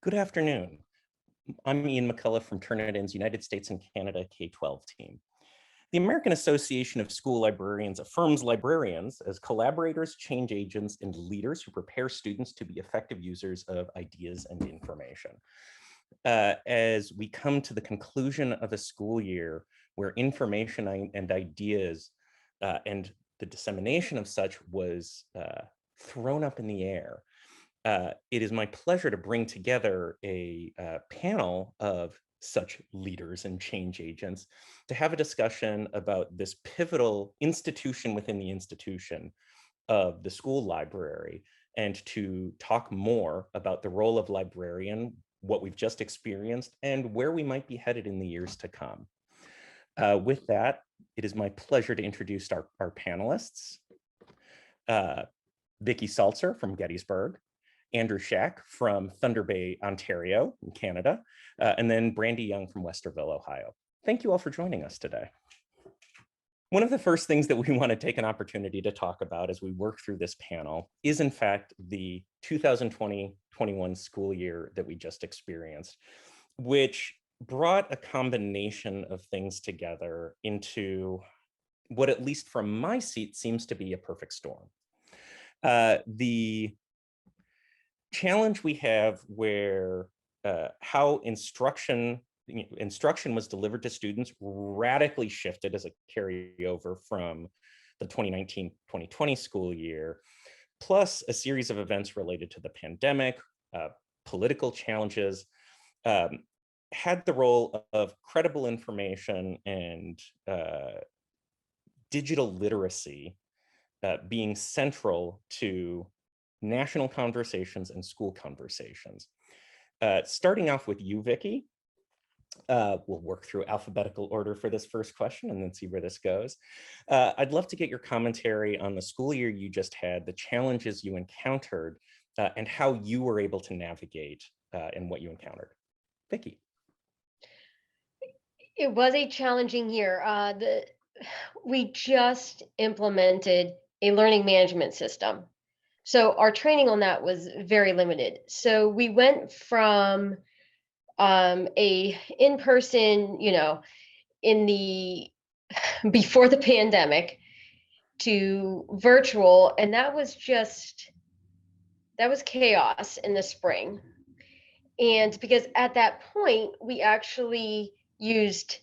Good afternoon. I'm Ian McCullough from Turnitin's United States and Canada K-12 team. The American Association of School Librarians affirms librarians as collaborators, change agents, and leaders who prepare students to be effective users of ideas and information. As we come to the conclusion of a school year where information and ideas and the dissemination of such was thrown up in the air, it is my pleasure to bring together a panel of such leaders and change agents to have a discussion about this pivotal institution within the institution of the school library, and to talk more about the role of librarian, what we've just experienced, and where we might be headed in the years to come. With that, it is my pleasure to introduce our panelists. Vicki Salzer from Gettysburg, Andrew Shack from Thunder Bay, Ontario, in Canada, and then Brandy Young from Westerville, Ohio. Thank you all for joining us today. One of the first things that we want to take an opportunity to talk about as we work through this panel is, in fact, the 2020-21 school year that we just experienced, which brought a combination of things together into what, at least from my seat, seems to be a perfect storm. The challenge we have where how instruction was delivered to students radically shifted as a carryover from the 2019-2020 school year, plus a series of events related to the pandemic, political challenges, had the role of credible information and digital literacy being central to national conversations and school conversations. Starting off with you, Vicki. We'll work through alphabetical order for this first question and then see where this goes. I'd love to get your commentary on the school year you just had, the challenges you encountered, and how you were able to navigate and what you encountered. Vicki. It was a challenging year. We just implemented a learning management system. So our training on that was very limited. So we went from a in-person, in the before the pandemic, to virtual, and that was chaos in the spring. And because at that point we actually used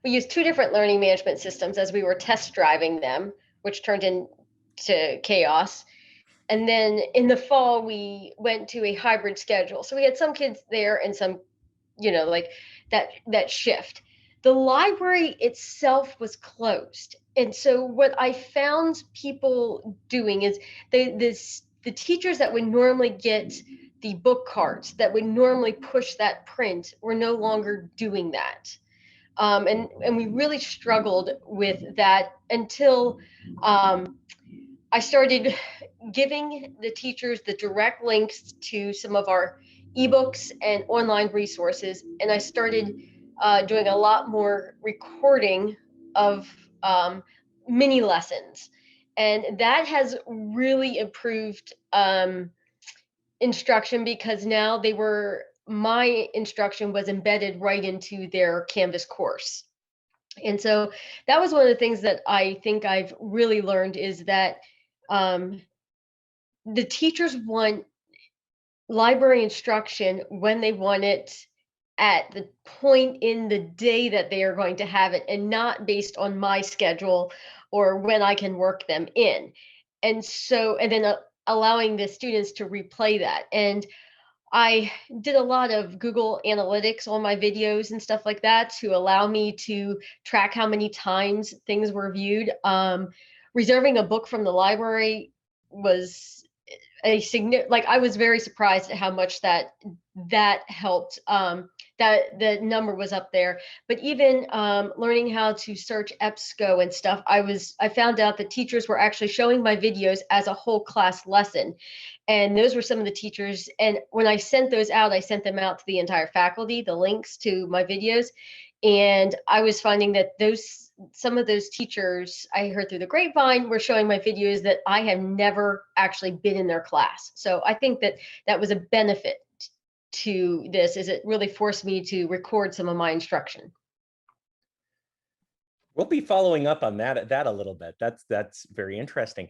we used two different learning management systems as we were test driving them, which turned into chaos. And then in the fall, we went to a hybrid schedule. So we had some kids there and some, like that shift. The library itself was closed. And so what I found people doing is the teachers that would normally get the book cards, that would normally push that print, were no longer doing that. And we really struggled with that until I started giving the teachers the direct links to some of our ebooks and online resources. And I started doing a lot more recording of mini lessons. And that has really improved instruction, because now my instruction was embedded right into their Canvas course. And so that was one of the things that I think I've really learned, is that the teachers want library instruction when they want it, at the point in the day that they are going to have it, and not based on my schedule or when I can work them in. And then allowing the students to replay that. And I did a lot of Google Analytics on my videos and stuff like that to allow me to track how many times things were viewed. Reserving a book from the library was I was very surprised at how much that helped. That the number was up there. But even learning how to search EBSCO and stuff, I found out that teachers were actually showing my videos as a whole class lesson. And those were some of the teachers. And when I sent those out, I sent them out to the entire faculty, the links to my videos. And I was finding that those some of those teachers I heard through the grapevine were showing my videos that I have never actually been in their class. So I think that that was a benefit to this, is it really forced me to record some of my instruction. We'll be following up on that a little bit. That's very interesting.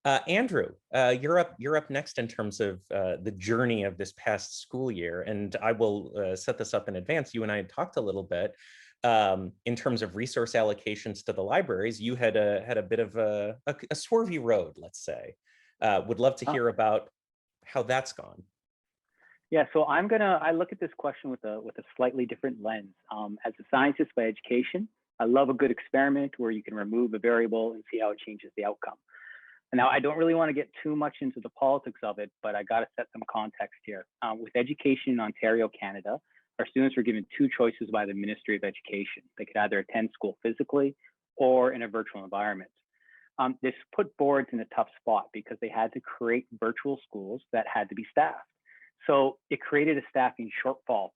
Andrew, you're up next in terms of the journey of this past school year, and I will set this up in advance. You and I had talked a little bit in terms of resource allocations to the libraries. You had a bit of a swervy road, let's say. Would love to hear about how that's gone. Yeah, so I look at this question with a slightly different lens. As a scientist by education, I love a good experiment where you can remove a variable and see how it changes the outcome. And now, I don't really want to get too much into the politics of it, but I got to set some context here. With education in Ontario, Canada, our students were given two choices by the Ministry of Education. They could either attend school physically or in a virtual environment. This put boards in a tough spot because they had to create virtual schools that had to be staffed. So it created a staffing shortfall,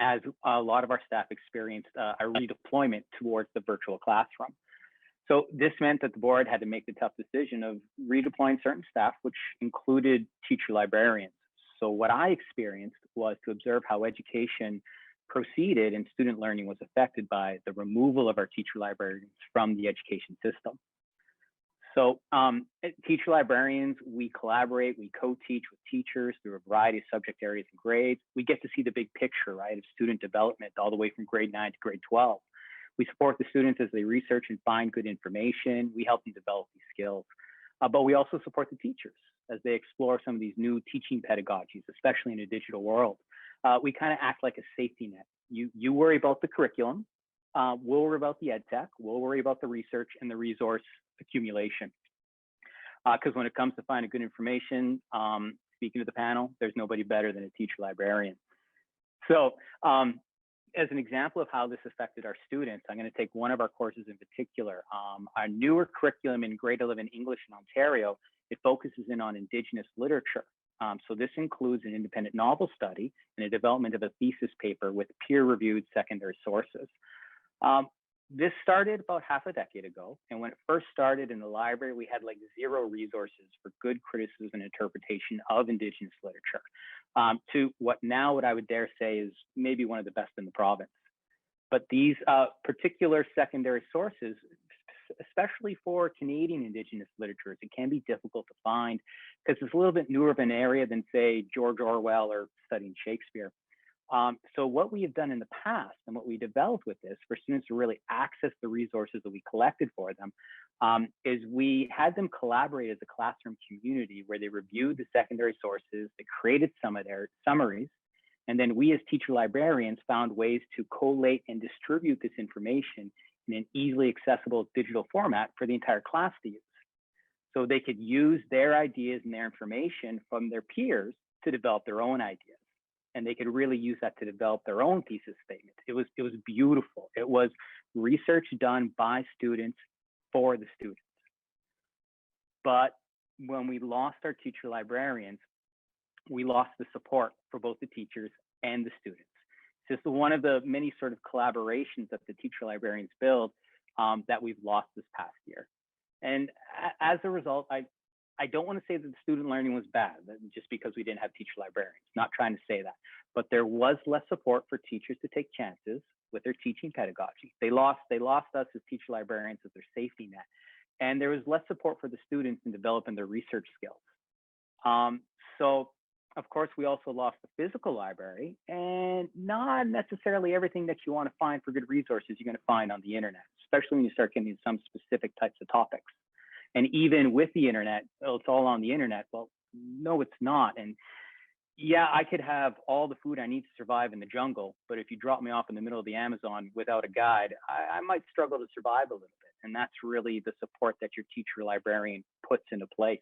as a lot of our staff experienced a redeployment towards the virtual classroom. So this meant that the board had to make the tough decision of redeploying certain staff, which included teacher librarians. So what I experienced was to observe how education proceeded and student learning was affected by the removal of our teacher librarians from the education system. So teacher librarians, we collaborate, we co-teach with teachers through a variety of subject areas and grades. We get to see the big picture, right, of student development all the way from grade 9 to grade 12. We support the students as they research and find good information. We help them develop these skills. But we also support the teachers as they explore some of these new teaching pedagogies, especially in a digital world. We kind of act like a safety net. You worry about the curriculum, we'll worry about the ed tech, we'll worry about the research and the resource accumulation. Because when it comes to finding good information, speaking to the panel, there's nobody better than a teacher librarian. So as an example of how this affected our students, I'm going to take one of our courses in particular. Our newer curriculum in grade 11 English in Ontario, it focuses in on Indigenous literature. So this includes an independent novel study and a development of a thesis paper with peer-reviewed secondary sources. This started about half a decade ago, and when it first started in the library, we had like zero resources for good criticism and interpretation of Indigenous literature, to what I would dare say is maybe one of the best in the province. But these particular secondary sources, especially for Canadian Indigenous literatures, it can be difficult to find because it's a little bit newer of an area than, say, George Orwell or studying Shakespeare. So what we have done in the past and what we developed with this for students to really access the resources that we collected for them is we had them collaborate as a classroom community where they reviewed the secondary sources, they created some of their summaries, and then we as teacher librarians found ways to collate and distribute this information in an easily accessible digital format for the entire class to use. So they could use their ideas and their information from their peers to develop their own ideas. And they could really use that to develop their own thesis statements. It was beautiful. It was research done by students for the students. But when we lost our teacher librarians, we lost the support for both the teachers and the students. It's just one of the many sort of collaborations that the teacher librarians build that we've lost this past year. And as a result, I don't want to say that the student learning was bad just because we didn't have teacher librarians. Not trying to say that, but there was less support for teachers to take chances with their teaching pedagogy. They lost us as teacher librarians as their safety net, and there was less support for the students in developing their research skills. So of course, we also lost the physical library, and not necessarily everything that you want to find for good resources you're going to find on the internet, especially when you start getting into some specific types of topics. And even with the internet, oh, it's all on the internet. Well, no, it's not. And yeah, I could have all the food I need to survive in the jungle, but if you drop me off in the middle of the Amazon without a guide, I might struggle to survive a little bit. And that's really the support that your teacher librarian puts into place.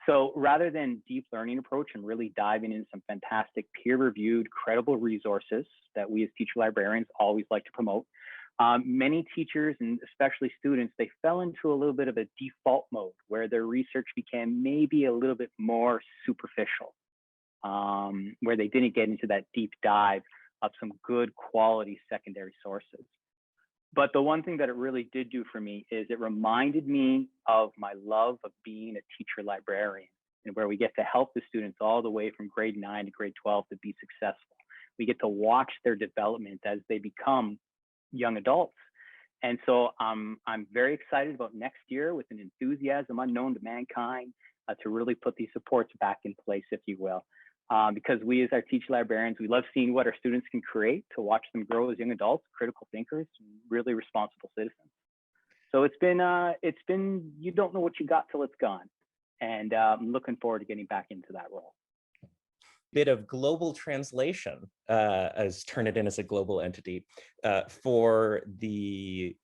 So rather than deep learning approach and really diving into some fantastic peer-reviewed, credible resources that we as teacher librarians always like to promote, many teachers and especially students, they fell into a little bit of a default mode where their research became maybe a little bit more superficial, where they didn't get into that deep dive of some good quality secondary sources. But the one thing that it really did do for me is it reminded me of my love of being a teacher librarian, and where we get to help the students all the way from grade 9 to grade 12 to be successful. We get to watch their development as they become young adults. And so I'm very excited about next year with an enthusiasm unknown to mankind to really put these supports back in place, if you will. Because we as our teacher librarians, we love seeing what our students can create, to watch them grow as young adults, critical thinkers, really responsible citizens. So it's been, you don't know what you got till it's gone. And I'm looking forward to getting back into that role. Bit of global translation, as Turnitin is a global entity, for the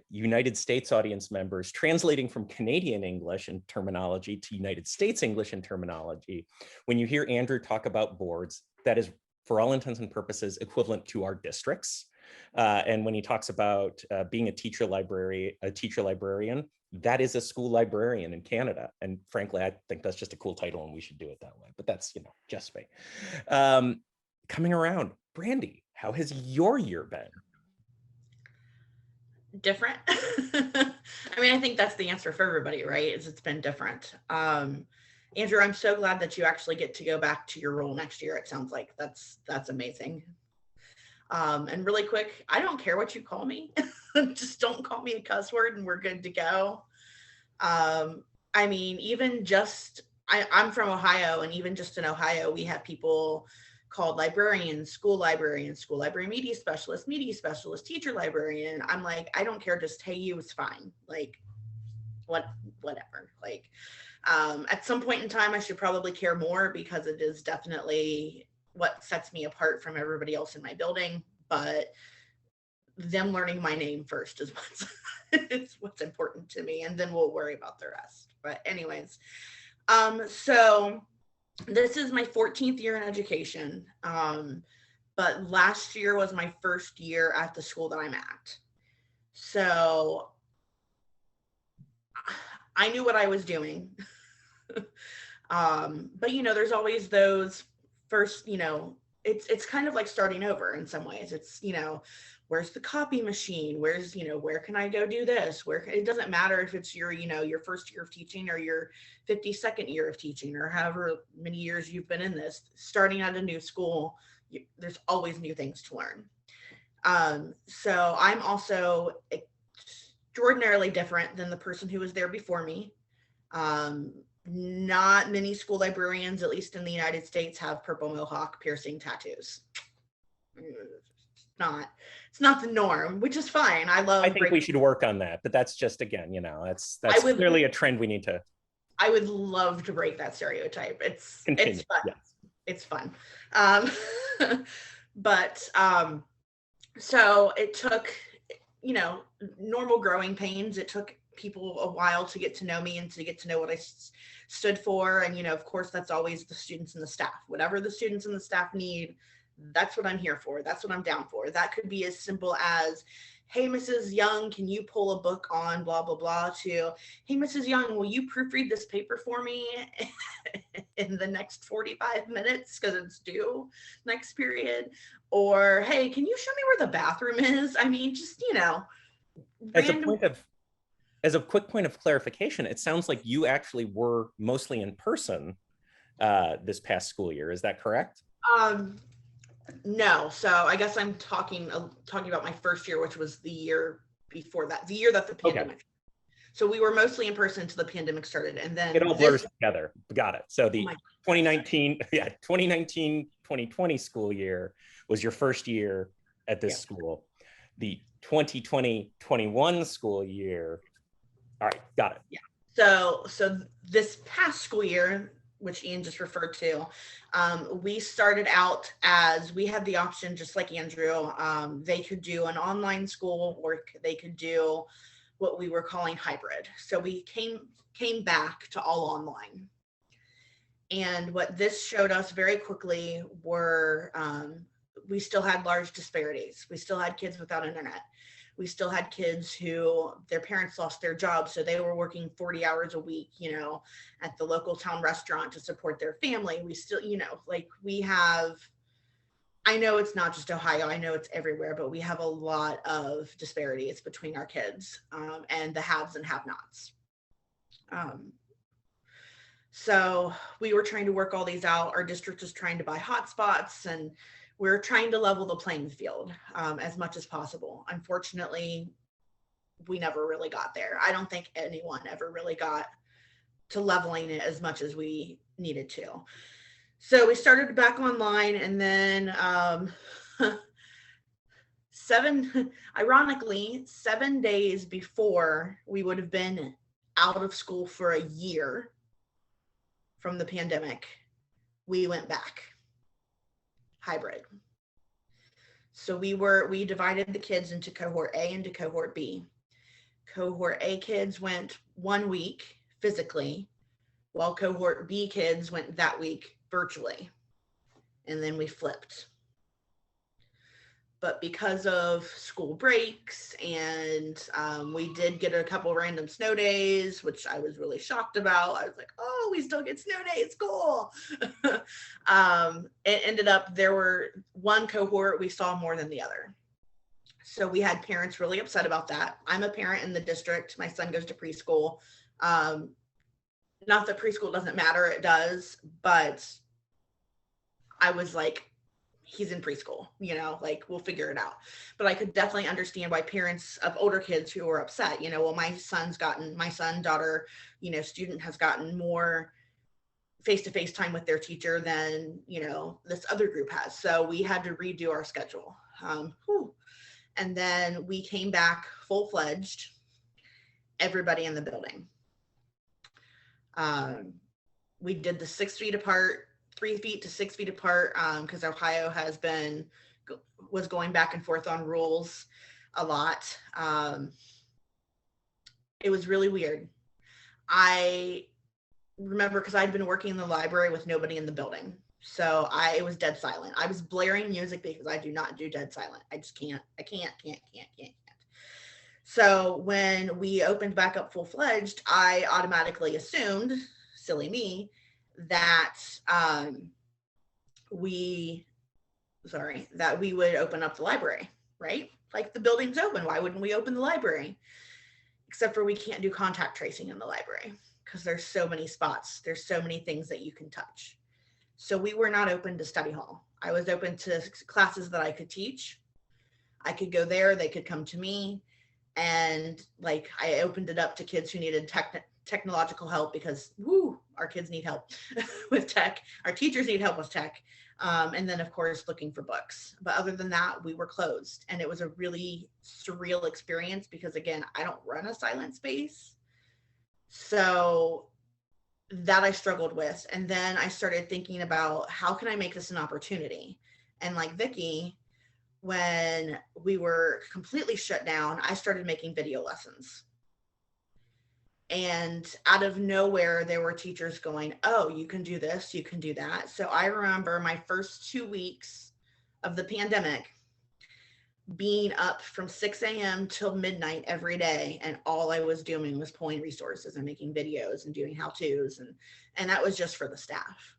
United States audience members, translating from Canadian English and terminology to United States English and terminology. When you hear Andrew talk about boards, that is, for all intents and purposes, equivalent to our districts. And when he talks about being a teacher librarian, that is a school librarian in Canada. And frankly, I think that's just a cool title and we should do it that way, but that's, just me. Coming around, Brandy, how has your year been? Different. I mean, I think that's the answer for everybody, right? It's been different. Andrew, I'm so glad that you actually get to go back to your role next year. It sounds like that's amazing. And really quick, I don't care what you call me. Just don't call me a cuss word and we're good to go. I mean, even just, I'm from Ohio, and even just in Ohio, we have people called librarians, school library media specialist, teacher librarian. I'm like, I don't care. Just, hey, you is fine. Like, whatever. Like, at some point in time, I should probably care more, because it is definitely what sets me apart from everybody else in my building. But them learning my name first is what's important to me, and then we'll worry about the rest. But anyways, so this is my 14th year in education, but last year was my first year at the school that I'm at. So I knew what I was doing. But there's always those first, it's kind of like starting over in some ways. It's, where's the copy machine? Where's, where can I go do this? It doesn't matter if it's your, your first year of teaching or your 52nd year of teaching, or however many years you've been in this, starting at a new school, there's always new things to learn. So I'm also extraordinarily different than the person who was there before me. Not many school librarians, at least in the United States, have purple mohawk piercing tattoos. It's not the norm, which is fine. I think we should work on that, but that's just, again, that's clearly a trend we need to. I would love to break that stereotype. It's fun. Yes. It's fun. But so it took, normal growing pains. It took people a while to get to know me and to get to know what I stood for. And, of course, that's always the students and the staff. Whatever the students and the staff need, that's what I'm here for. That's what I'm down for. That could be as simple as, hey, Mrs. Young, can you pull a book on blah, blah, blah, to, hey, Mrs. Young, will you proofread this paper for me in the next 45 minutes because it's due next period? Or, hey, can you show me where the bathroom is? I mean, just, As a quick point of clarification, it sounds like you actually were mostly in person this past school year. Is that correct? No. So I guess I'm talking about my first year, which was the year before that, the year that the pandemic. Okay. So we were mostly in person until the pandemic started, and then it all blurs together. Got it. So the 2019-2020 school year was your first year at this school. The 2020-21 school year. All right, got it. Yeah. So this past school year, which Ian just referred to, we started out as, we had the option, just like Andrew, they could do an online school, or they could do what we were calling hybrid. So we came back to all online. And what this showed us very quickly were, we still had large disparities. We still had kids without internet. We still had kids who their parents lost their jobs, so they were working 40 hours a week, at the local town restaurant to support their family. We still, we have I know it's not just Ohio, I know it's everywhere, but we have a lot of disparities between our kids, and the haves and have-nots. So we were trying to work all these out. Our district is trying to buy hotspots, and we're trying to level the playing field as much as possible. Unfortunately, we never really got there. I don't think anyone ever really got to leveling it as much as we needed to. So we started back online, and then ironically, 7 days before we would have been out of school for a year from the pandemic, we went back hybrid. So we divided the kids into cohort A and to cohort B. Cohort A kids went 1 week physically, while cohort B kids went that week virtually. And then we flipped. But because of school breaks, and we did get a couple random snow days, which I was really shocked about. I was like, oh, we still get snow days, cool. It ended up there were one cohort we saw more than the other. So we had parents really upset about that. I'm a parent in the district. My son goes to preschool. Not that preschool doesn't matter, it does, but I was like, he's in preschool, you know, like we'll figure it out. But I could definitely understand why parents of older kids who were upset, you know, well, my son, daughter, you know, student has gotten more face-to-face time with their teacher than, you know, this other group has. So we had to redo our schedule. And then we came back full-fledged, everybody in the building. We did the 6 feet apart, 3 feet to 6 feet apart, because Ohio was going back and forth on rules a lot. It was really weird. I remember because I'd been working in the library with nobody in the building. So it was dead silent. I was blaring music because I do not do dead silent. I just can't. I can't. So when we opened back up full-fledged, I automatically assumed, silly me, that we would open up the library, right? Like the building's open, why wouldn't we open the library? Except for we can't do contact tracing in the library because there's so many spots, there's so many things that you can touch. So we were not open to study hall. I was open to classes that I could teach. I could go there, they could come to me, and like I opened it up to kids who needed technological help because our kids need help with tech, our teachers need help with tech, and then of course looking for books. But other than that, we were closed, and it was a really surreal experience because again, I don't run a silent space, so that I struggled with. And then I started thinking about how can I make this an opportunity. And like Vicki, when we were completely shut down, I started making video lessons. And out of nowhere, there were teachers going, oh, you can do this, you can do that. So I remember my first 2 weeks of the pandemic being up from 6 a.m. till midnight every day. And all I was doing was pulling resources and making videos and doing how-tos. And that was just for the staff.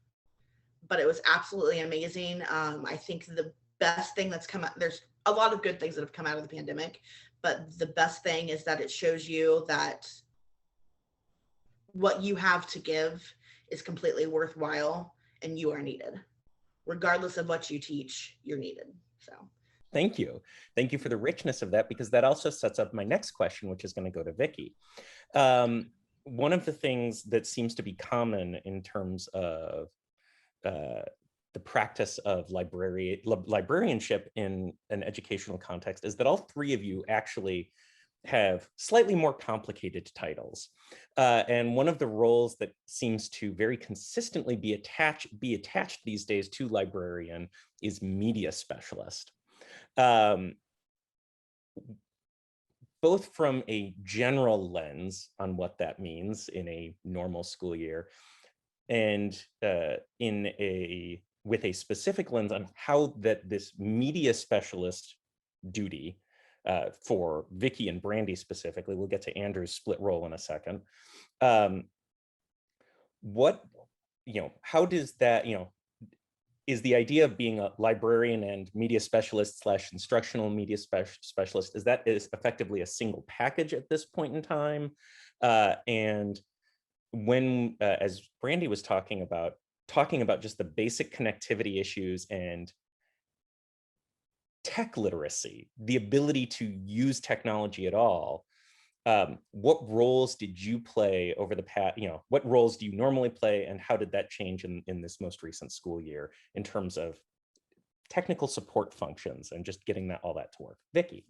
But it was absolutely amazing. I think the best thing that's come out, there's a lot of good things that have come out of the pandemic, but the best thing is that it shows you that what you have to give is completely worthwhile and you are needed. Regardless of what you teach, you're needed. So thank you. Thank you for the richness of that, because that also sets up my next question, which is going to go to Vicki. One of the things that seems to be common in terms of the practice of librarianship in an educational context is that all three of you actually have slightly more complicated titles. And one of the roles that seems to very consistently be attached these days to librarian is media specialist. Both from a general lens on what that means in a normal school year, and with a specific lens on how that this media specialist duty for Vicki and Brandy specifically, we'll get to Andrew's split role in a second. How does that, is the idea of being a librarian and media specialist / instructional media specialist, is that effectively a single package at this point in time? And when, as Brandy was talking about just the basic connectivity issues and tech literacy, the ability to use technology at all, what roles did you play over the past, what roles do you normally play, and how did that change in this most recent school year in terms of technical support functions and just getting all that to work? Vicki.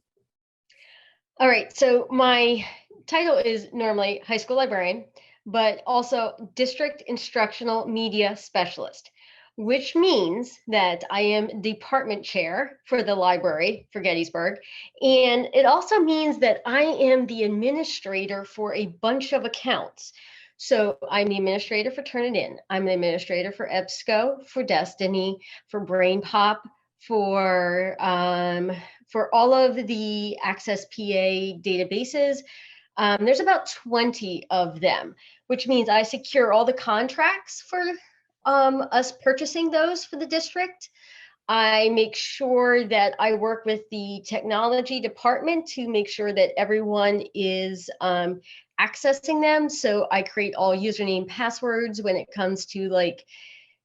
All right, so my title is normally high school librarian, but also district instructional media specialist, which means that I am department chair for the library for Gettysburg. And it also means that I am the administrator for a bunch of accounts. So I'm the administrator for Turnitin. I'm the administrator for EBSCO, for Destiny, for Brain Pop, for all of the Access PA databases. There's about 20 of them, which means I secure all the contracts for us purchasing those for the district. I make sure that I work with the technology department to make sure that everyone is accessing them. So I create all username passwords when it comes to like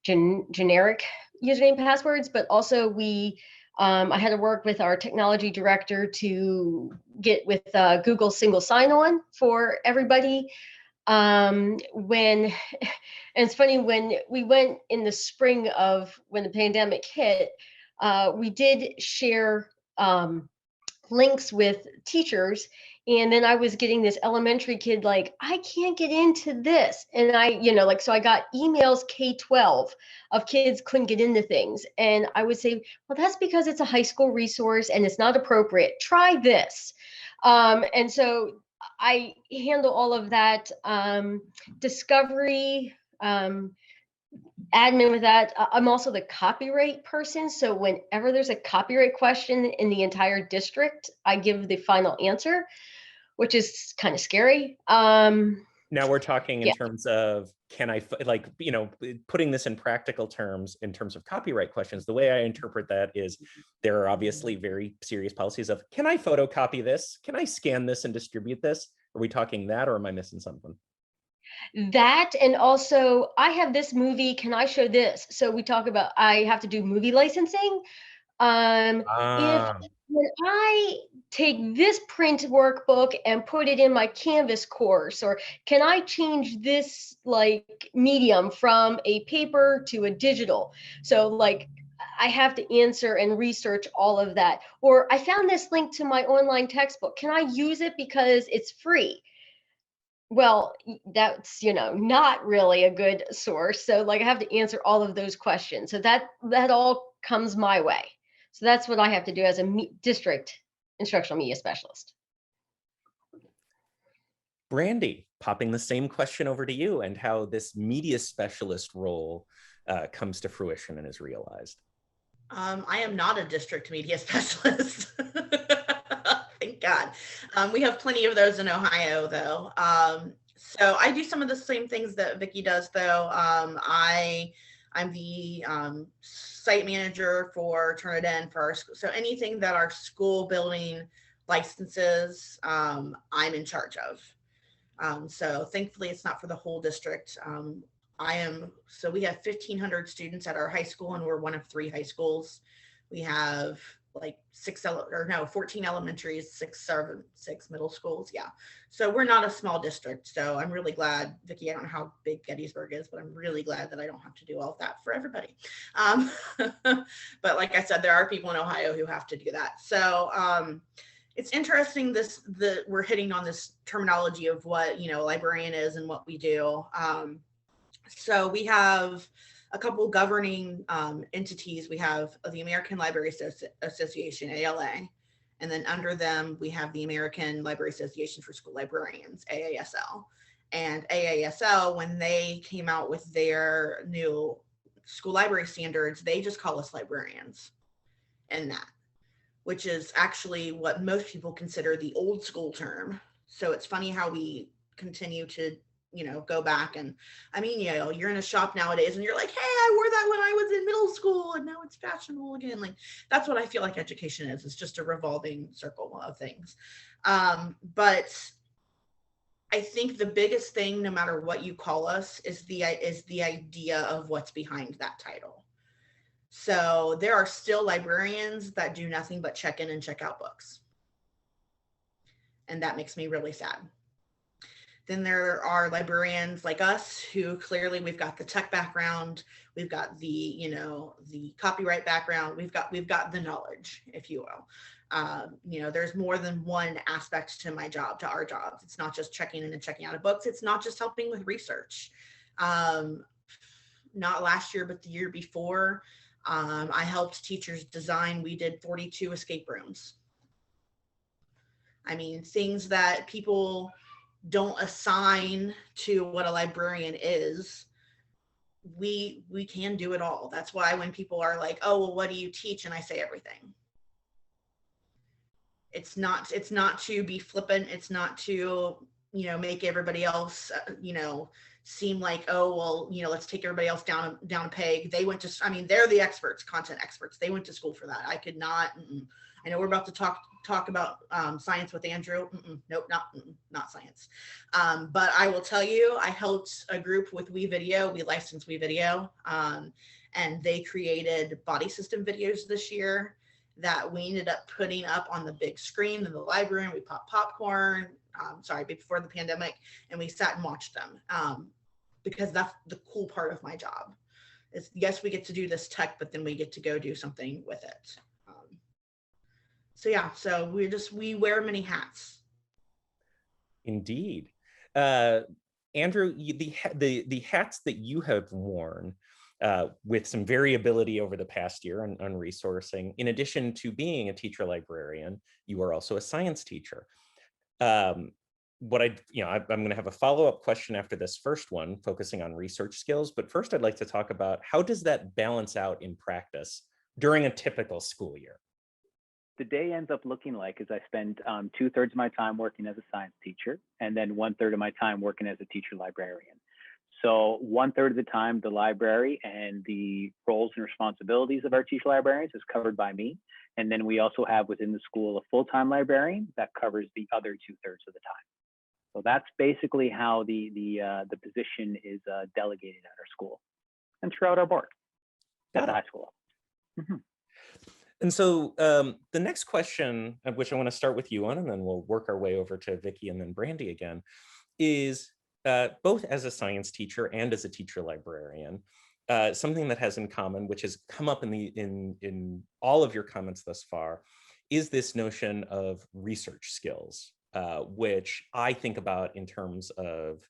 generic username passwords, but also I had to work with our technology director to get with Google single sign-on for everybody. And it's funny, when we went in the spring of when the pandemic hit, we did share links with teachers. And then I was getting this elementary kid like, I can't get into this. And so I got emails K-12 of kids couldn't get into things. And I would say, well, that's because it's a high school resource and it's not appropriate. Try this. And so I handle all of that discovery, admin with that. I'm also the copyright person. So whenever there's a copyright question in the entire district, I give the final answer, which is kind of scary. Now we're talking in terms of, putting this in practical terms, in terms of copyright questions. The way I interpret that is there are obviously very serious policies of, can I photocopy this? Can I scan this and distribute this? Are we talking that, or am I missing something? That, and also I have this movie, can I show this? So we talk about, I have to do movie licensing. If when I take this print workbook and put it in my Canvas course, or can I change this like medium from a paper to a digital? So like I have to answer and research all of that. Or I found this link to my online textbook. Can I use it because it's free? Well, that's, not really a good source. So like I have to answer all of those questions. So that all comes my way. So that's what I have to do as a district instructional media specialist. Brandy, popping the same question over to you and how this media specialist role comes to fruition and is realized. I am not a district media specialist. Thank God. We have plenty of those in Ohio, though. So I do some of the same things that Vicki does, though. I'm the site manager for Turnitin for our school. So anything that our school building licenses, I'm in charge of. So thankfully, it's not for the whole district. So we have 1,500 students at our high school, and we're one of 3 high schools. We have like 14 elementaries, 6 middle schools. Yeah. So we're not a small district. So I'm really glad, Vicki, I don't know how big Gettysburg is, but I'm really glad that I don't have to do all of that for everybody. But like I said, there are people in Ohio who have to do that. So it's interesting we're hitting on this terminology of what, a librarian is and what we do. So we have a couple governing entities. We have the American Library Association, ALA, and then under them, we have the American Library Association for School Librarians, AASL. And AASL, when they came out with their new school library standards, they just call us librarians in that, which is actually what most people consider the old school term. So it's funny how we continue to go back. And I mean, you're in a shop nowadays and you're like, hey, I wore that when I was in middle school and now it's fashionable again. Like, that's what I feel like education is. It's just a revolving circle of things. But I think the biggest thing, no matter what you call us, is the idea of what's behind that title. So there are still librarians that do nothing but check in and check out books. And that makes me really sad. Then there are librarians like us who clearly we've got the tech background, we've got the, the copyright background, we've got the knowledge, if you will. There's more than one aspect to my job, to our jobs. It's not just checking in and checking out of books. It's not just helping with research. Not last year, but the year before, I helped teachers design, we did 42 escape rooms. I mean, things that people don't assign to what a librarian is, we can do it all. That's why when people are like, oh, well, what do you teach? And I say everything. It's not to be flippant. It's not to, make everybody else, seem like, oh, well, let's take everybody else down a peg. They went to, they're the experts, content experts. They went to school for that. I could not. I know we're about to talk about science with Andrew. Nope, not science. But I will tell you, I helped a group with WeVideo. We licensed WeVideo, and they created body system videos this year that we ended up putting up on the big screen in the library. And we popped popcorn, before the pandemic, and we sat and watched them, because that's the cool part of my job. Is yes, we get to do this tech, but then we get to go do something with it. So we wear many hats. Indeed. Andrew, the hats that you have worn, with some variability over the past year on resourcing, in addition to being a teacher librarian, you are also a science teacher. I'm going to have a follow-up question after this first one, focusing on research skills. But first, I'd like to talk about how does that balance out in practice during a typical school year? The day ends up looking like is I spend 2/3 of my time working as a science teacher, and then 1/3 of my time working as a teacher librarian. So 1/3 of the time, the library and the roles and responsibilities of our teacher librarians is covered by me. And then we also have within the school a full-time librarian that covers the other 2/3 of the time. So that's basically how the position is delegated at our school and throughout our board at the high school. Mm-hmm. And so the next question, which I want to start with you on, and then we'll work our way over to Vicki and then Brandy again, is both as a science teacher and as a teacher librarian, something that has in common, which has come up in all of your comments thus far, is this notion of research skills, which I think about in terms of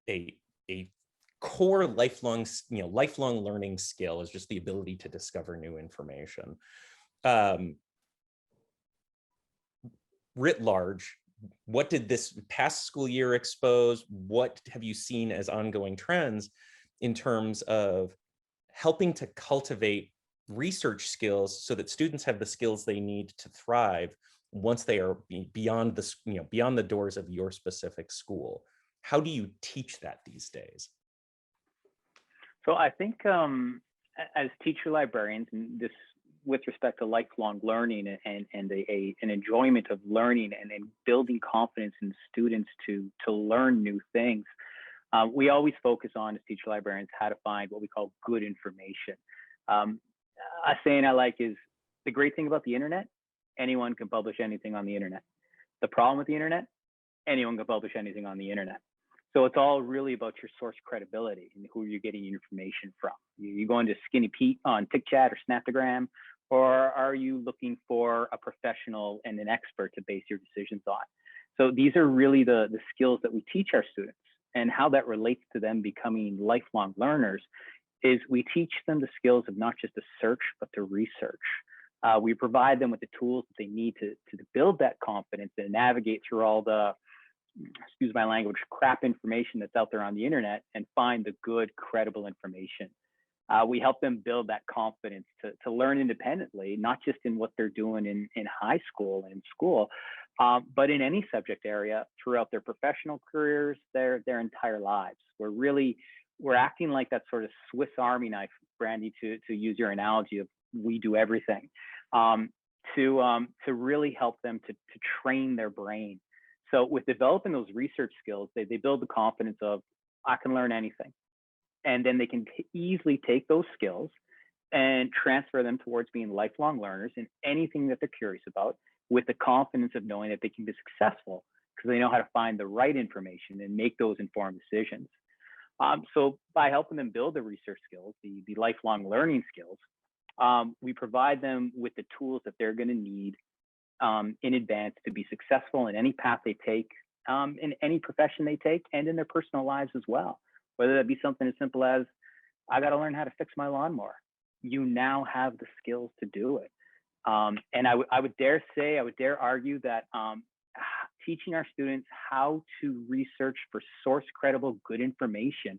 a core lifelong learning skill is just the ability to discover new information. Writ large, what did this past school year expose? What have you seen as ongoing trends in terms of helping to cultivate research skills so that students have the skills they need to thrive once they are beyond the doors of your specific school? How do you teach that these days? So I think as teacher librarians, and this with respect to lifelong learning and an enjoyment of learning and building confidence in students to learn new things, we always focus on as teacher librarians how to find what we call good information. A saying I like is, the great thing about the internet, anyone can publish anything on the internet. The problem with the internet, anyone can publish anything on the internet. So it's all really about your source credibility and who you're getting your information from. You going to Skinny Pete on TikChat or Snaptagram, or are you looking for a professional and an expert to base your decisions on? So these are really the skills that we teach our students, and how that relates to them becoming lifelong learners is we teach them the skills of not just to search, but to research. We provide them with the tools that they need to build that confidence and navigate through all the, excuse my language, crap information that's out there on the internet and find the good, credible information. We help them build that confidence to learn independently, not just in what they're doing in high school and in school, but in any subject area throughout their professional careers, their entire lives. We're acting like that sort of Swiss Army knife, Brandy, to use your analogy of we do everything, to really help them to train their brain. So with developing those research skills, they build the confidence of, I can learn anything. And then they can easily take those skills and transfer them towards being lifelong learners in anything that they're curious about, with the confidence of knowing that they can be successful because they know how to find the right information and make those informed decisions. So by helping them build the research skills, the lifelong learning skills, we provide them with the tools that they're going to need in advance to be successful in any path they take, in any profession they take, and in their personal lives as well. Whether that be something as simple as, I got to learn how to fix my lawnmower. You now have the skills to do it. And I would dare argue that teaching our students how to research for source credible good information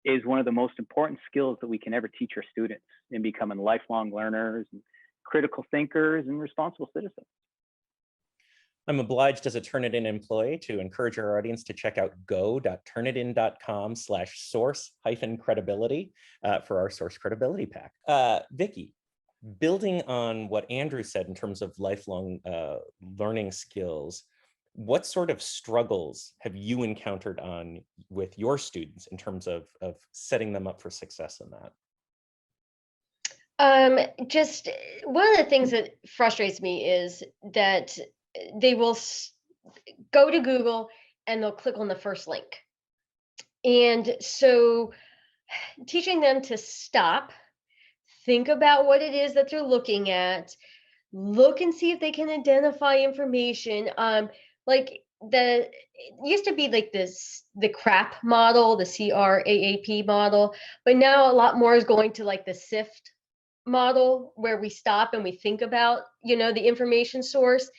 is one of the most important skills that we can ever teach our students in becoming lifelong learners, and critical thinkers, and responsible citizens. I'm obliged as a Turnitin employee to encourage our audience to check out go.turnitin.com/source-credibility for our source credibility pack. Vicki, building on what Andrew said in terms of lifelong learning skills, what sort of struggles have you encountered with your students in terms of setting them up for success in that? Just one of the things that frustrates me is that they will go to Google and they'll click on the first link. And so teaching them to stop, think about what it is that they're looking at, look and see if they can identify information. Like it used to be like the CRAP model, the CRAAP model, but now a lot more is going to like the SIFT model, where we stop and we think about, the information source.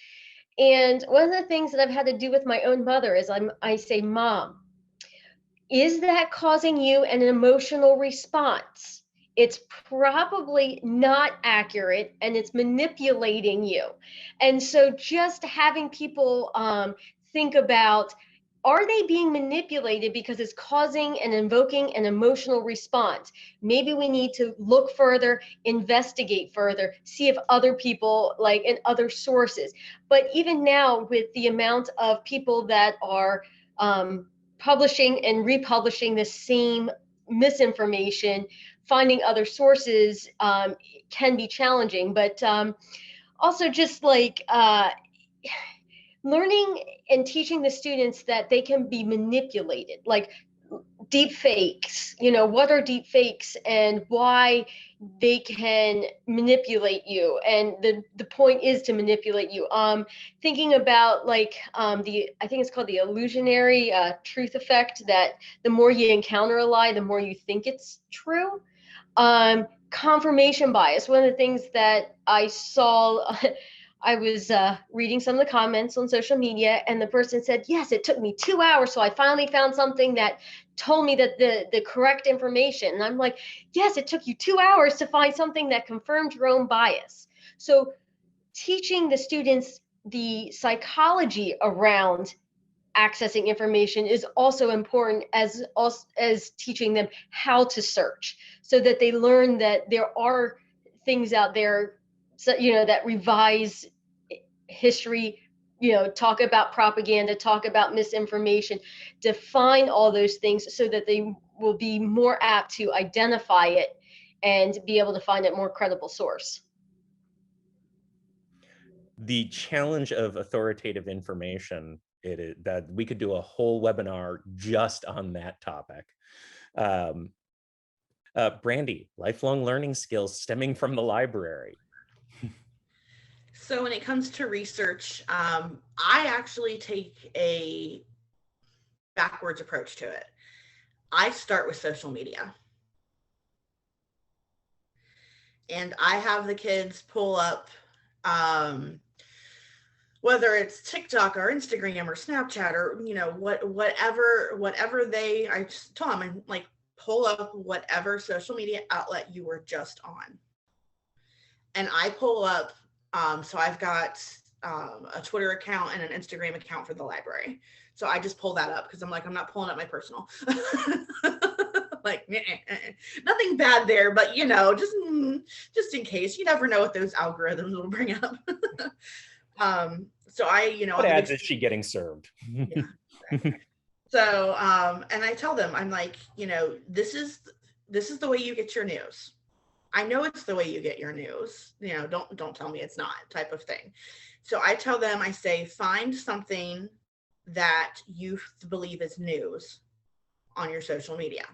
And one of the things that I've had to do with my own mother is I say, Mom, is that causing you an emotional response? It's probably not accurate and it's manipulating you. And so just having people think about, are they being manipulated because it's causing and invoking an emotional response? Maybe we need to look further, investigate further, see if other people, like in other sources. But even now, with the amount of people that are publishing and republishing the same misinformation, finding other sources can be challenging. But also just like learning and teaching the students that they can be manipulated, like deep fakes, what are deep fakes and why they can manipulate you. And the point is to manipulate you. Thinking about like I think it's called the illusionary truth effect, that the more you encounter a lie, the more you think it's true. Confirmation bias. One of the things that I saw, I was reading some of the comments on social media, and the person said, yes, it took me 2 hours. So I finally found something that told me that the correct information. And I'm like, yes, it took you 2 hours to find something that confirmed your own bias. So teaching the students the psychology around accessing information is also important as teaching them how to search, so that they learn that there are things out there, that revise history, talk about propaganda, talk about misinformation, define all those things so that they will be more apt to identify it and be able to find a more credible source. The challenge of authoritative information, that we could do a whole webinar just on that topic. Brandy, lifelong learning skills stemming from the library. So when it comes to research, I actually take a backwards approach to it. I start with social media. And I have the kids pull up, whether it's TikTok or Instagram or Snapchat or, whatever I just tell them, I'm like, pull up whatever social media outlet you were just on. And I pull up, so I've got a Twitter account and an Instagram account for the library. So I just pull that up because I'm like, I'm not pulling up my personal. Like, nothing bad there, but you know, just in case, you never know what those algorithms will bring up. So I, you know, What ads is she getting served? Yeah. So, and I tell them, I'm like, you know, this is the way you get your news. I know it's the way you get your news. You know, don't tell me it's not, type of thing. So I tell them, I say, find something that you believe is news on your social media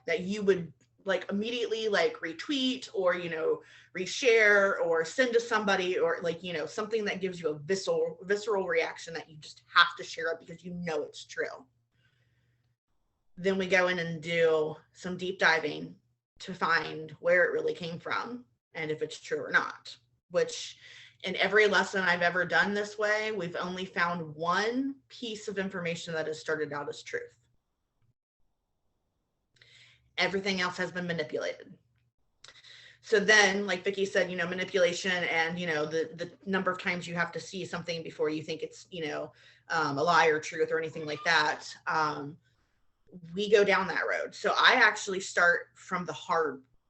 that you would like immediately like retweet or, you know, reshare or send to somebody, or like, you know, something that gives you a visceral reaction that you just have to share it because you know it's true. Then we go in and do some deep diving to find where it really came from and if it's true or not, which in every lesson I've ever done this way, we've only found one piece of information that has started out as truth. Everything else has been manipulated. So then, like Vicki said, you know, manipulation and, you know, the number of times you have to see something before you think it's, you know, a lie or truth or anything like that. We go down that road. So I actually start from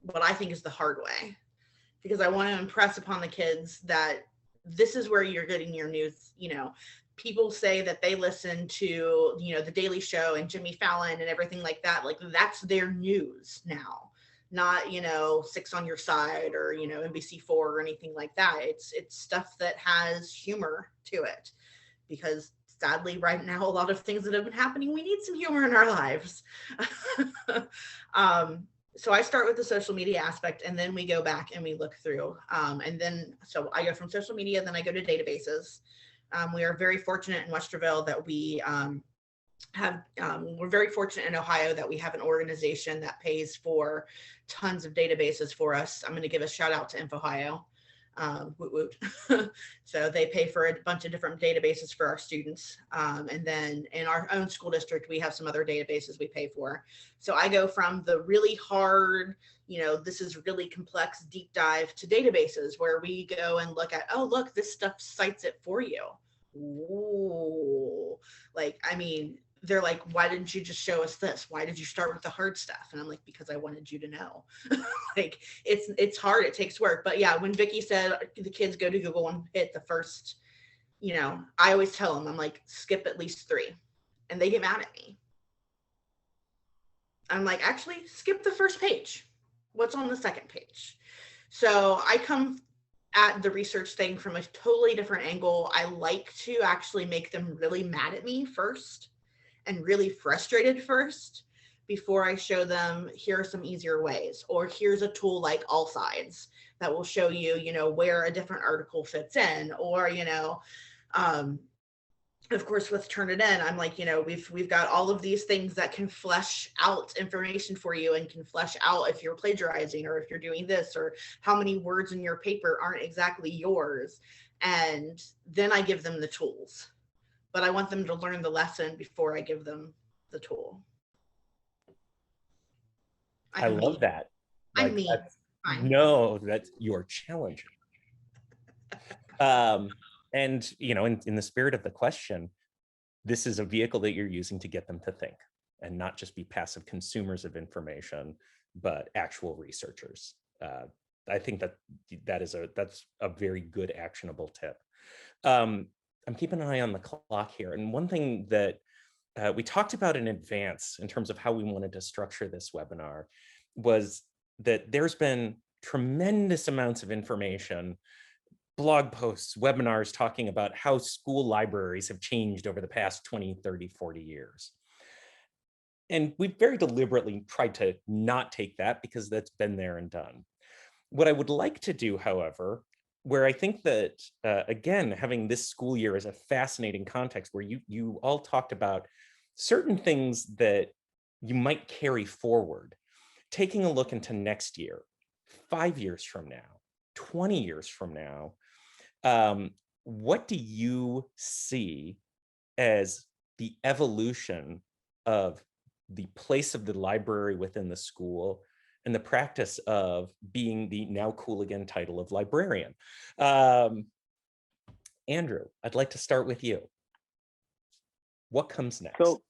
what I think is the hard way, because I want to impress upon the kids that this is where you're getting your news. You know, people say that they listen to, you know, the Daily Show and Jimmy Fallon and everything like that. Like that's their news now, not, you know, 6 on Your Side or, you know, NBC4 or anything like that. It's stuff that has humor to it, because sadly right now, a lot of things that have been happening, we need some humor in our lives. So I start with the social media aspect, and then we go back and we look through. And then, so I go from social media, then I go to databases. We are very fortunate in Westerville that we we're very fortunate in Ohio that we have an organization that pays for tons of databases for us. I'm going to give a shout out to InfoHio. Woot woot. So they pay for a bunch of different databases for our students. And then in our own school district, we have some other databases we pay for. So I go from the really hard, you know, this is really complex deep dive, to databases where we go and look at, oh, look, this stuff cites it for you. Ooh, like, I mean, they're like, why didn't you just show us this? Why did you start with the hard stuff? And I'm like, because I wanted you to know. Like, it's hard, it takes work. But yeah, when Vicki said the kids go to Google and hit the first, you know, I always tell them, I'm like, skip at least 3. And they get mad at me. I'm like, actually, skip the first page. What's on the second page? So I come at the research thing from a totally different angle. I like to actually make them really mad at me first and really frustrated first before I show them, here are some easier ways, or here's a tool like All Sides that will show you, you know, where a different article fits in, or, you know, of course with Turnitin, I'm like, you know, we've got all of these things that can flesh out information for you and can flesh out if you're plagiarizing or if you're doing this, or how many words in your paper aren't exactly yours. And then I give them the tools. But I want them to learn the lesson before I give them the tool. I love that. Like, I mean, no, that's your challenge. And, you know, in the spirit of the question, this is a vehicle that you're using to get them to think and not just be passive consumers of information, but actual researchers. I think that's a very good actionable tip. I'm keeping an eye on the clock here. And one thing that we talked about in advance in terms of how we wanted to structure this webinar was that there's been tremendous amounts of information, blog posts, webinars talking about how school libraries have changed over the past 20, 30, 40 years. And we've very deliberately tried to not take that because that's been there and done. What I would like to do, however, where I think that, again, having this school year is a fascinating context where you all talked about certain things that you might carry forward, taking a look into next year, 5 years from now, 20 years from now. What do you see as the evolution of the place of the library within the school and the practice of being the now cool again title of librarian? Andrew, I'd like to start with you. What comes next? So,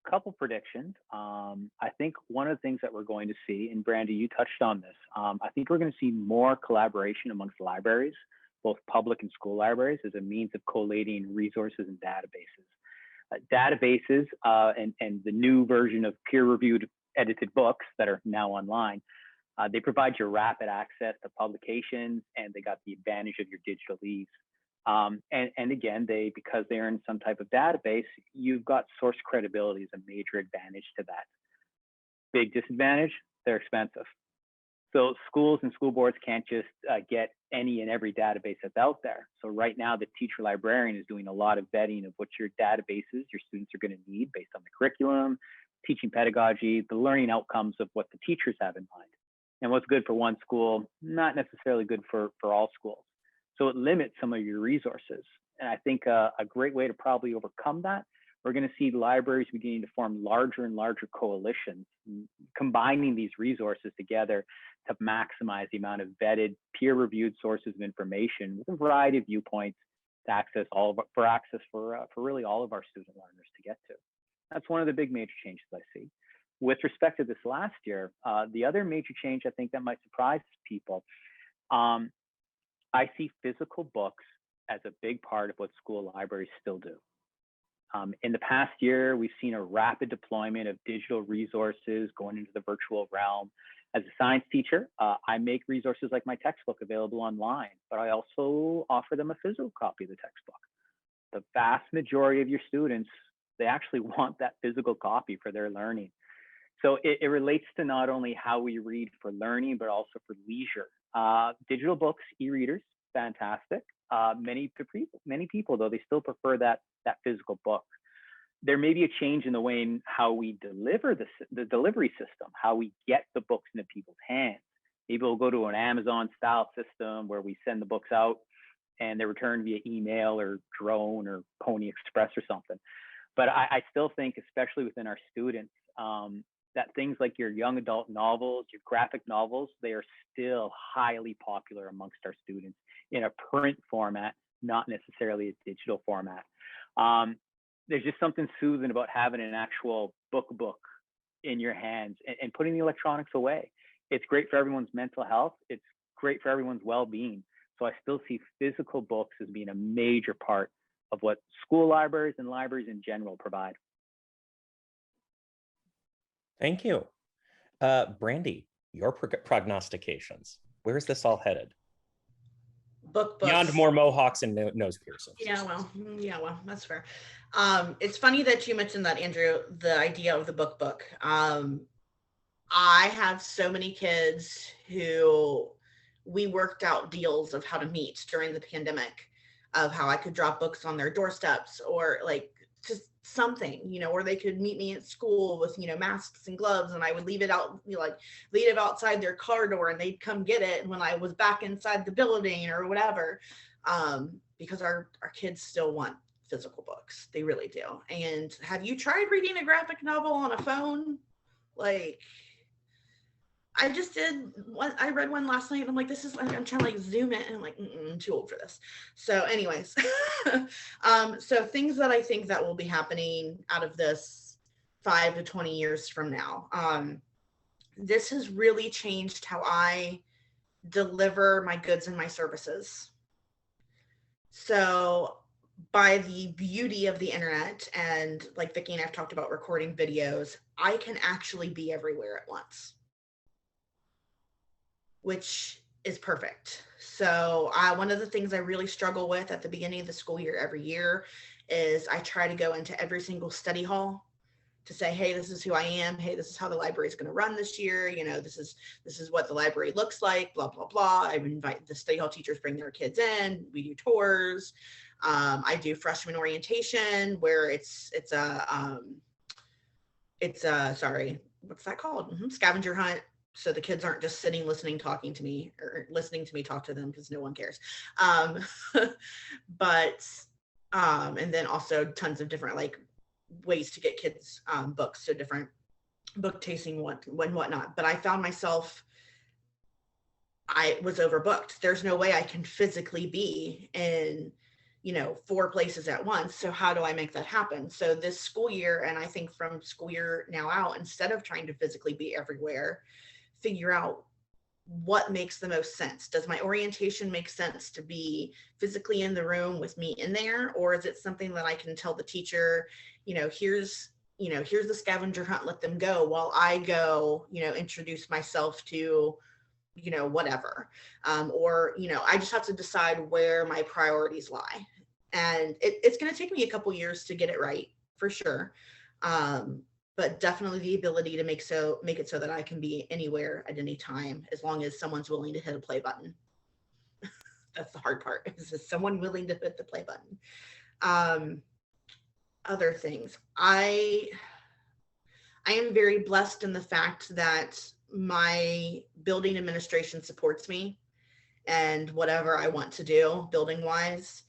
couple predictions. I think one of the things that we're going to see, and Brandy, you touched on this, I think we're going to see more collaboration amongst libraries, both public and school libraries, as a means of collating resources and databases. Databases and the new version of peer-reviewed edited books that are now online, they provide you rapid access to publications, and they got the advantage of your digital ease. And again, because they're in some type of database, you've got source credibility as a major advantage to that. Big disadvantage, they're expensive. So schools and school boards can't just get any and every database that's out there. So right now, the teacher librarian is doing a lot of vetting of what your databases your students are going to need based on the curriculum, teaching pedagogy, the learning outcomes of what the teachers have in mind. And what's good for one school, not necessarily good for all schools. So it limits some of your resources. And I think a great way to probably overcome that, we're going to see libraries beginning to form larger and larger coalitions, combining these resources together to maximize the amount of vetted, peer-reviewed sources of information with a variety of viewpoints to access for really all of our student learners to get to. That's one of the big major changes I see. With respect to this last year, the other major change I think that might surprise people, I see physical books as a big part of what school libraries still do. In the past year, we've seen a rapid deployment of digital resources going into the virtual realm. As a science teacher, I make resources like my textbook available online, but I also offer them a physical copy of the textbook. The vast majority of your students, they actually want that physical copy for their learning. So it relates to not only how we read for learning, but also for leisure. Digital books, e-readers, fantastic. Many people, though, they still prefer that physical book. There may be a change in the way in how we deliver the delivery system, how we get the books into people's hands. Maybe we'll go to an Amazon style system where we send the books out and they're returned via email or drone or Pony Express or something. But I still think, especially within our students, that things like your young adult novels, your graphic novels, they are still highly popular amongst our students in a print format, not necessarily a digital format. There's just something soothing about having an actual book in your hands and putting the electronics away. It's great for everyone's mental health. It's great for everyone's well-being. So I still see physical books as being a major part of what school libraries and libraries in general provide. Thank you. Brandy, your prognostications. Where is this all headed? Books. Beyond more mohawks and nose piercings. Yeah, well, that's fair. It's funny that you mentioned that, Andrew, the idea of the book. I have so many kids who we worked out deals of how to meet during the pandemic, of how I could drop books on their doorsteps or like just something, or they could meet me at school with, masks and gloves, and I would leave it out, leave it outside their car door and they'd come get it. And when I was back inside the building or whatever, because our kids still want physical books. They really do. And have you tried reading a graphic novel on a phone? Like, I just did one. I read one last night and I'm like, I'm trying to zoom it and I'm like, I'm too old for this. So anyways, so things that I think that will be happening out of this 5 to 20 years from now. This has really changed how I deliver my goods and my services. So by the beauty of the internet, and like Vicki and I've talked about recording videos, I can actually be everywhere at once, which is perfect. So one of the things I really struggle with at the beginning of the school year every year is I try to go into every single study hall to say, hey, this is who I am. Hey, this is how the library is going to run this year. This is what the library looks like, blah, blah, blah. I invite the study hall teachers, bring their kids in. We do tours. I do freshman orientation where it's sorry, what's that called? Scavenger hunt. So the kids aren't just sitting, listening, talking to me, or listening to me talk to them because no one cares. And then also tons of different ways to get kids books, so different book tasting whatnot. But I found myself I was overbooked. There's no way I can physically be in, 4 places at once. So how do I make that happen? So this school year, and I think from school year now out, instead of trying to physically be everywhere, figure out what makes the most sense. Does my orientation make sense to be physically in the room with me in there? Or is it something that I can tell the teacher, here's the scavenger hunt, let them go while I go, introduce myself to, whatever. Or, I just have to decide where my priorities lie. And it's going to take me a couple years to get it right, for sure. But definitely the ability to make it so that I can be anywhere at any time, as long as someone's willing to hit a play button. That's the hard part, is someone willing to hit the play button. Other things, I am very blessed in the fact that my building administration supports me and whatever I want to do building wise.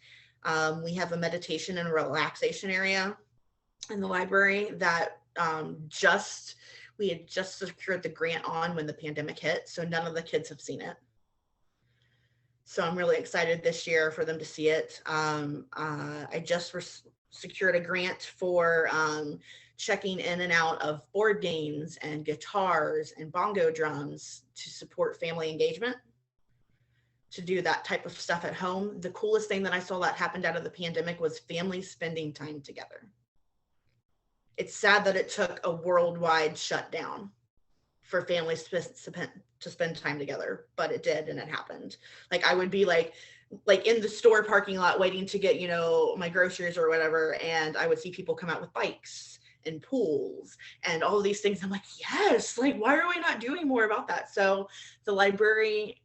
We have a meditation and relaxation area in the library that we had just secured the grant on when the pandemic hit, so none of the kids have seen it. So I'm really excited this year for them to see it. I just secured a grant for checking in and out of board games and guitars and bongo drums to support family engagement, to do that type of stuff at home. The coolest thing that I saw that happened out of the pandemic was families spending time together. It's sad that it took a worldwide shutdown for families to spend time together, but it did, and it happened. Like I would be like in the store parking lot waiting to get, my groceries or whatever, and I would see people come out with bikes and pools and all of these things. I'm like, yes, like why are we not doing more about that? So the library,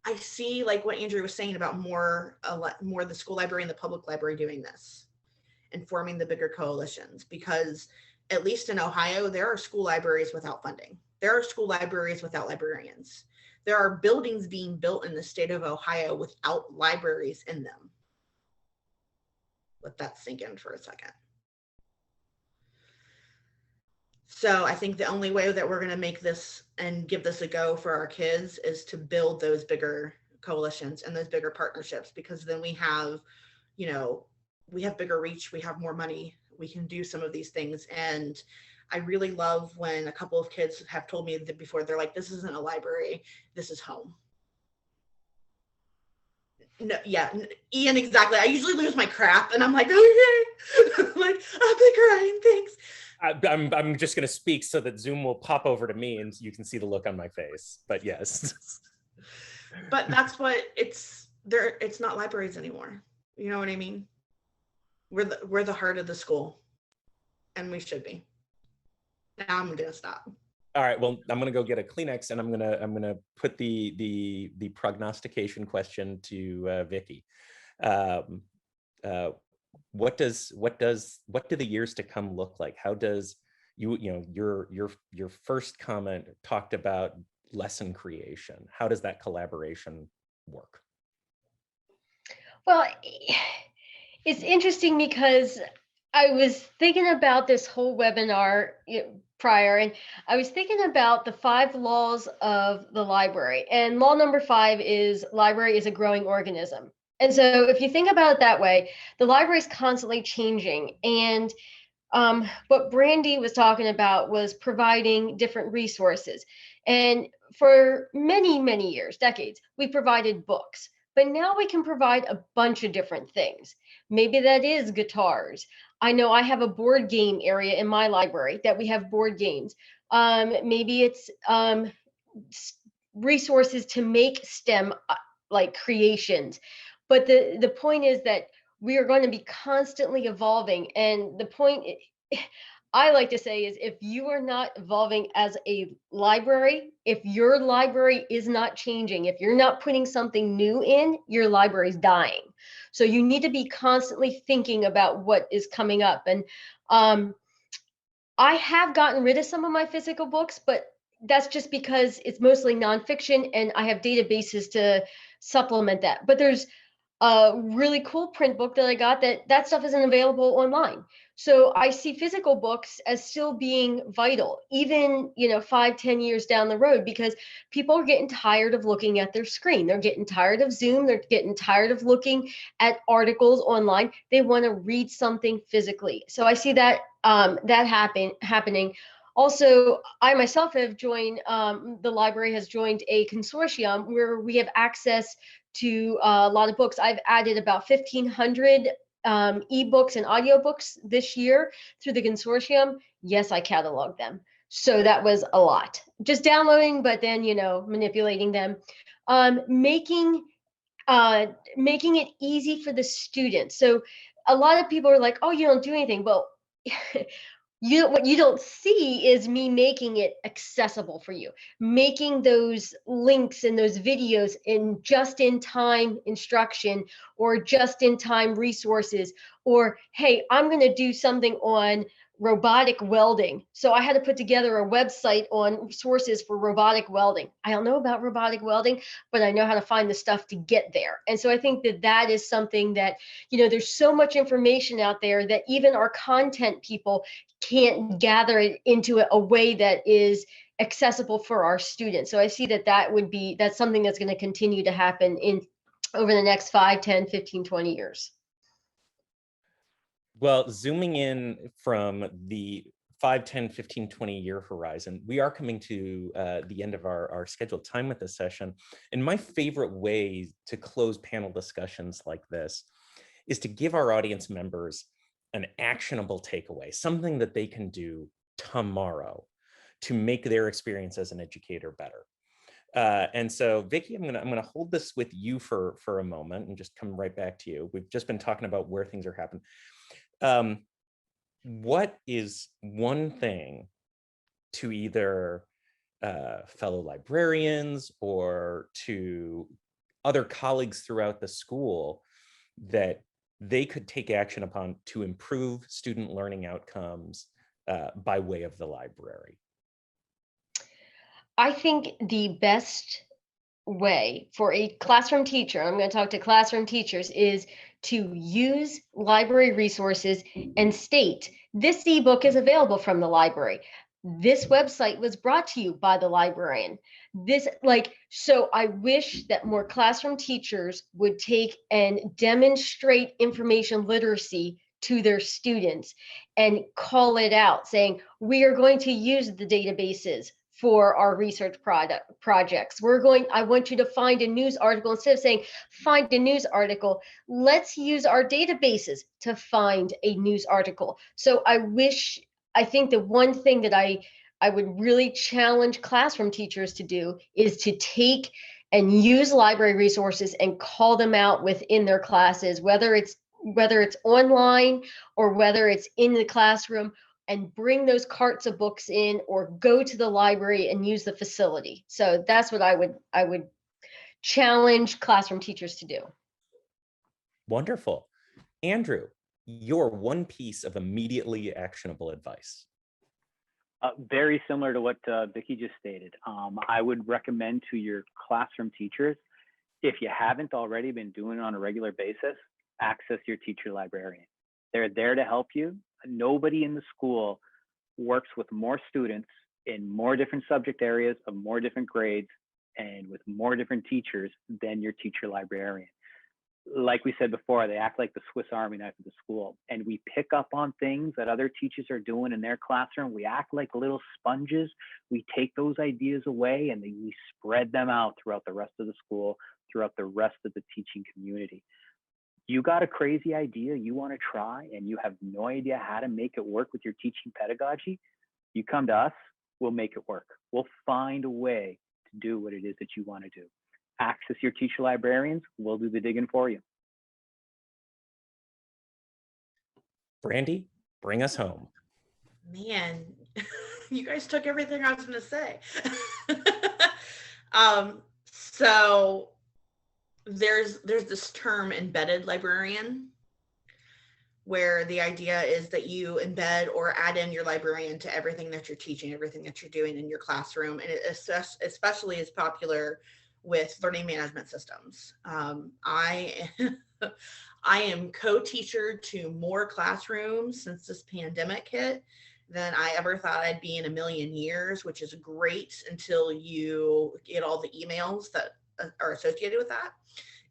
I see like what Andrew was saying about more the school library and the public library doing this and forming the bigger coalitions, because at least in Ohio, there are school libraries without funding. There are school libraries without librarians. There are buildings being built in the state of Ohio without libraries in them. Let that sink in for a second. So I think the only way that we're going to make this and give this a go for our kids is to build those bigger coalitions and those bigger partnerships, because then we have, we have bigger reach, we have more money, we can do some of these things. And I really love when a couple of kids have told me that before, they're like, this isn't a library, this is home. No, yeah, Ian, exactly. I usually lose my crap and I'm like, okay, like, I've been crying, thanks. I'm just going to speak so that Zoom will pop over to me and you can see the look on my face, but yes. But that's what it's not libraries anymore. You know what I mean? We're the heart of the school, and we should be. Now I'm gonna stop. All right. Well, I'm gonna go get a Kleenex, and I'm gonna put the prognostication question to Vicky. What do the years to come look like? How does your first comment talked about lesson creation? How does that collaboration work? Well, it's interesting because I was thinking about this whole webinar prior, and I was thinking about the 5 laws of the library. And law number 5 is library is a growing organism. And so if you think about it that way, the library is constantly changing. And what Brandy was talking about was providing different resources. And for many, many years, decades, we provided books. But now we can provide a bunch of different things. Maybe that is guitars. I know I have a board game area in my library that we have board games. Maybe it's resources to make STEM like creations. But the point is that we are going to be constantly evolving. And the point I like to say is, if you are not evolving as a library, if your library is not changing, if you're not putting something new in, your library is dying. So you need to be constantly thinking about what is coming up. And I have gotten rid of some of my physical books, but that's just because it's mostly nonfiction and I have databases to supplement that. But there's a really cool print book that I got that stuff isn't available online. So I see physical books as still being vital, even, 5-10 years down the road, because people are getting tired of looking at their screen. They're getting tired of Zoom. They're getting tired of looking at articles online. They want to read something physically. So I see that happening. Also, I myself have joined, the library has joined a consortium where we have access to a lot of books. I've added about 1,500 ebooks and audiobooks this year through the consortium. Yes, I cataloged them. So that was a lot. Just downloading, but then, manipulating them. Making it easy for the students. So a lot of people are like, oh, you don't do anything. Well, what you don't see is me making it accessible for you, making those links and those videos in just in time instruction, or just in time resources, or hey, I'm going to do something on robotic welding, so I had to put together a website on sources for robotic welding. I don't know about robotic welding, but I know how to find the stuff to get there. And so I think that is something that, there's so much information out there that even our content people can't gather it into a way that is accessible for our students. So I see that's something that's going to continue to happen over the next 5, 10, 15, 20 years. Well, zooming in from the 5, 10, 15, 20-year horizon, we are coming to the end of our scheduled time with this session. And my favorite way to close panel discussions like this is to give our audience members an actionable takeaway, something that they can do tomorrow to make their experience as an educator better. And so, Vicki, I'm gonna hold this with you for a moment and just come right back to you. We've just been talking about where things are happening. What is one thing to either fellow librarians or to other colleagues throughout the school that they could take action upon to improve student learning outcomes by way of the library? I think the best way for a classroom teacher, I'm going to talk to classroom teachers, is to use library resources and state, this ebook is available from the library. This website was brought to you by the librarian. So I wish that more classroom teachers would take and demonstrate information literacy to their students and call it out, saying, we are going to use the databases for our research projects. I want you to find a news article. Instead of saying, find a news article, let's use our databases to find a news article. So I think the one thing that I would really challenge classroom teachers to do is to take and use library resources and call them out within their classes, whether it's online or whether it's in the classroom, and bring those carts of books in, or go to the library and use the facility. So that's what I would challenge classroom teachers to do. Wonderful. Andrew, your one piece of immediately actionable advice. Very similar to what Vicki just stated. I would recommend to your classroom teachers, if you haven't already been doing it on a regular basis, access your teacher librarian. They're there to help you. Nobody in the school works with more students in more different subject areas of more different grades and with more different teachers than your teacher librarian. Like we said before, they act like the Swiss Army knife of the school, and we pick up on things that other teachers are doing in their classroom. We act like little sponges. We take those ideas away and we spread them out throughout the rest of the school, throughout the rest of the teaching community. You got a crazy idea you want to try and you have no idea how to make it work with your teaching pedagogy, you come to us, we'll make it work. We'll find a way to do what it is that you want to do. Access your teacher librarians, we'll do the digging for you. Brandy, bring us home. Man, you guys took everything I was going to say. So there's this term, embedded librarian, where the idea is that you embed or add in your librarian to everything that you're teaching, everything that you're doing in your classroom. And it especially is popular with learning management systems. I I am co-teacher to more classrooms since this pandemic hit than I ever thought I'd be in a million years, which is great until you get all the emails that are associated with that.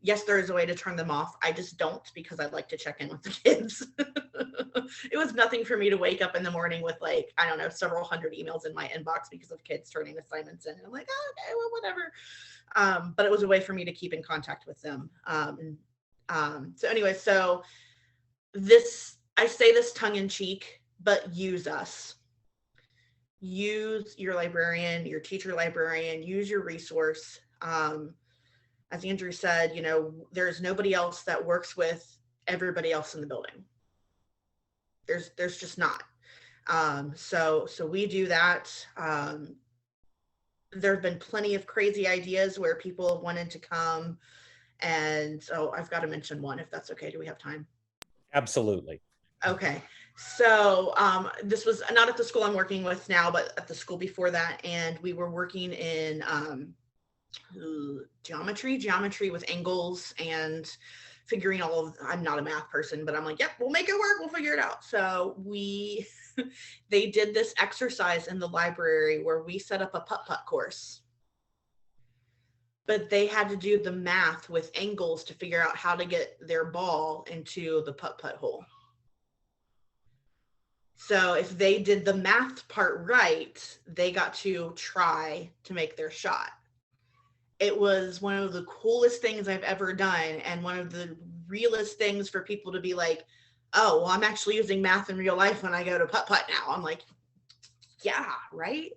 Yes, there is a way to turn them off. I just don't, because I'd like to check in with the kids. It was nothing for me to wake up in the morning with, like, I don't know, several hundred emails in my inbox because of kids turning assignments in. And I'm like, oh, okay, well, whatever. But it was a way for me to keep in contact with them. So anyway, so I say this tongue in cheek, but use us. Use your librarian, your teacher librarian, use your resource. As Andrew said, you know, there's nobody else that works with everybody else in the building. There's just not. So we do that. There have been plenty of crazy ideas where people have wanted to come, and I've got to mention one, if that's okay. Do we have time? Absolutely. Okay. So this was not at the school I'm working with now, but at the school before that, and we were working in geometry with angles and figuring I'm not a math person, but I'm like, yep, we'll make it work. We'll figure it out. So they did this exercise in the library where we set up a putt-putt course, but they had to do the math with angles to figure out how to get their ball into the putt-putt hole. So if they did the math part right, they got to try to make their shot. It was one of the coolest things I've ever done, and one of the realest things for people to be like, oh, well, I'm actually using math in real life when I go to putt-putt now. I'm like, yeah, right?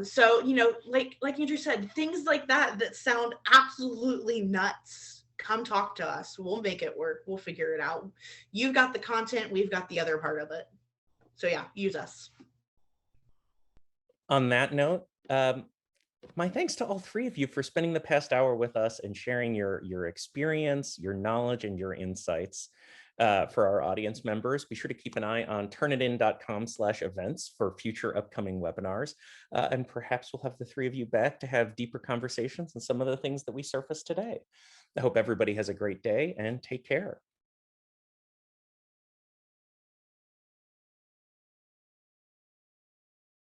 So, you know, like Andrew said, things like that sound absolutely nuts, come talk to us. We'll make it work. We'll figure it out. You've got the content. We've got the other part of it. So yeah, use us. On that note, my thanks to all three of you for spending the past hour with us and sharing your experience, your knowledge, and your insights. For our audience members, be sure to keep an eye on turnitin.com/events for future upcoming webinars. And perhaps we'll have the three of you back to have deeper conversations on some of the things that we surfaced today. I hope everybody has a great day and take care.